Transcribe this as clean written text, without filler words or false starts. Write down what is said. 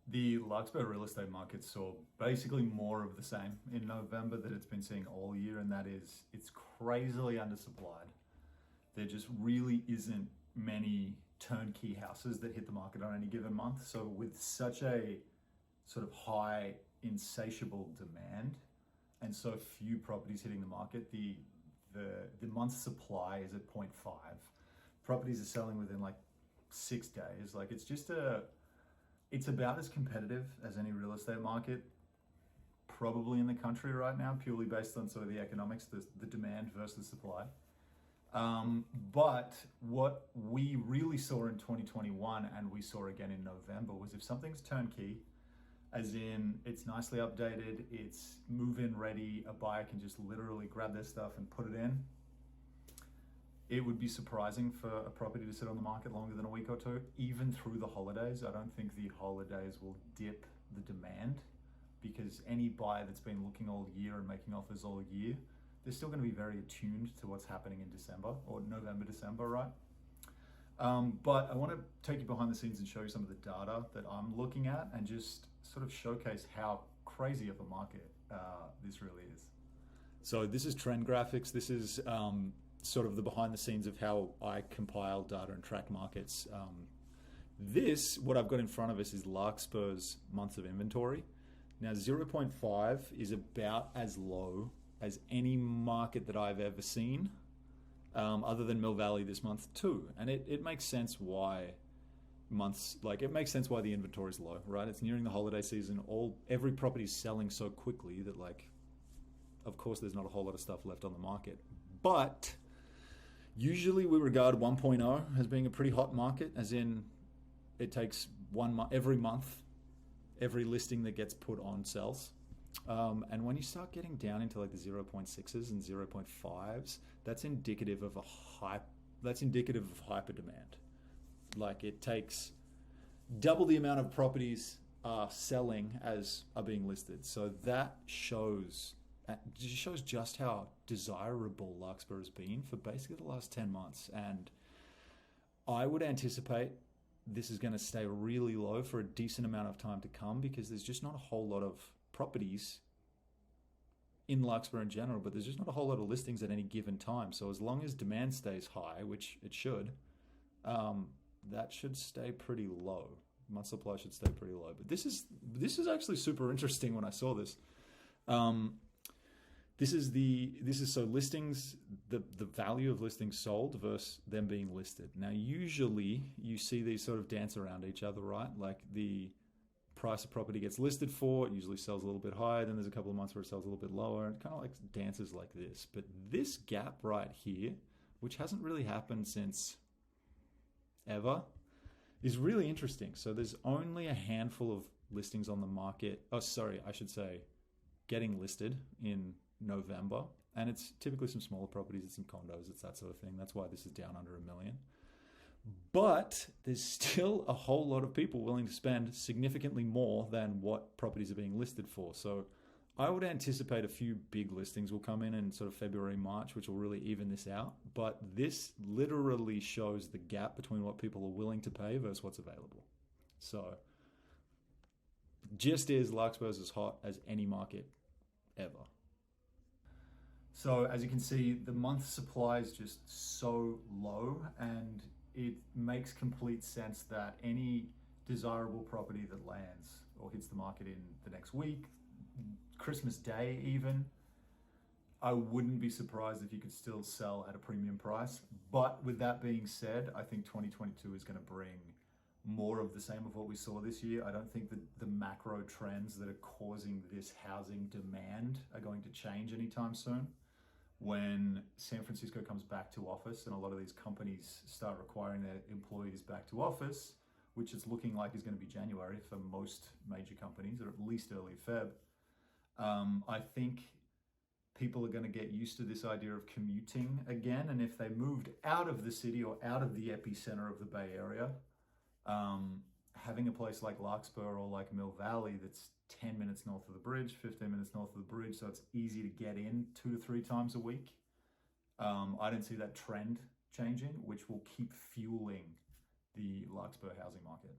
The Larkspur real estate market saw basically more of the same in November that it's been seeing all year, and that is it's crazily undersupplied. There just really isn't many turnkey houses that hit the market on any given month. So with such a sort of high insatiable demand and so few properties hitting the market, the month supply is at zero point 0.5. Properties are selling within like 6 days. Like it's about as competitive as any real estate market probably in the country right now, purely based on sort of the economics, the demand versus supply. But what we really saw in 2021 and we saw again in November was if something's turnkey, as in it's nicely updated, it's move-in ready, a buyer can just literally grab their stuff and put it in, it would be surprising for a property to sit on the market longer than a week or two, even through the holidays. I don't think the holidays will dip the demand because any buyer that's been looking all year and making offers all year, they're still going to be very attuned to what's happening in December or November, December, right? But I want to take you behind the scenes and show you some of the data that I'm looking at and just sort of showcase how crazy of a market this really is. So this is trend graphics. This is sort of the behind the scenes of how I compile data and track markets. What I've got in front of us is Larkspur's months of inventory. Now 0.5 is about as low as any market that I've ever seen, other than Mill Valley this month too. And it makes sense why it makes sense why the inventory is low, right? It's nearing the holiday season. Every property is selling so quickly that of course there's not a whole lot of stuff left on the market. But usually we regard 1.0 as being a pretty hot market, as in it takes every month, every listing that gets put on sells. And when you start getting down into like the 0.6s and 0.5s, that's indicative of hyper demand. Like it takes double the amount of properties are selling as are being listed. So that shows just how desirable Larkspur has been for basically the last 10 months. And I would anticipate this is going to stay really low for a decent amount of time to come because there's just not a whole lot of properties in Larkspur in general, but there's just not a whole lot of listings at any given time. So as long as demand stays high, which it should, that should stay pretty low. Month supply should stay pretty low. But this is actually super interesting when I saw this. This is so listings, the value of listings sold versus them being listed. Now, usually you see these sort of dance around each other, right? Like the price a property gets listed for, it usually sells a little bit higher. Then there's a couple of months where it sells a little bit lower. It kind of like dances like this. But this gap right here, which hasn't really happened since ever, is really interesting. So there's only a handful of listings on the market. Oh, sorry, I should say getting listed in November, and it's typically some smaller properties, it's some condos, it's that sort of thing. That's why this is down under $1 million. But there's still a whole lot of people willing to spend significantly more than what properties are being listed for. So I would anticipate a few big listings will come in sort of February, March, which will really even this out. But this literally shows the gap between what people are willing to pay versus what's available. So just is Larkspur's as hot as any market ever. So as you can see, the month supply is just so low, and it makes complete sense that any desirable property that lands or hits the market in the next week, Christmas Day even, I wouldn't be surprised if you could still sell at a premium price. But with that being said, I think 2022 is going to bring more of the same of what we saw this year. I don't think that the macro trends that are causing this housing demand are going to change anytime soon. When San Francisco comes back to office and a lot of these companies start requiring their employees back to office, which it's looking like is going to be January for most major companies, or at least early Feb, I think people are going to get used to this idea of commuting again. And if they moved out of the city or out of the epicenter of the Bay Area, having a place like Larkspur or like Mill Valley that's 10 minutes north of the bridge, 15 minutes north of the bridge, so it's easy to get in 2 to 3 times a week. I don't see that trend changing, which will keep fueling the Larkspur housing market.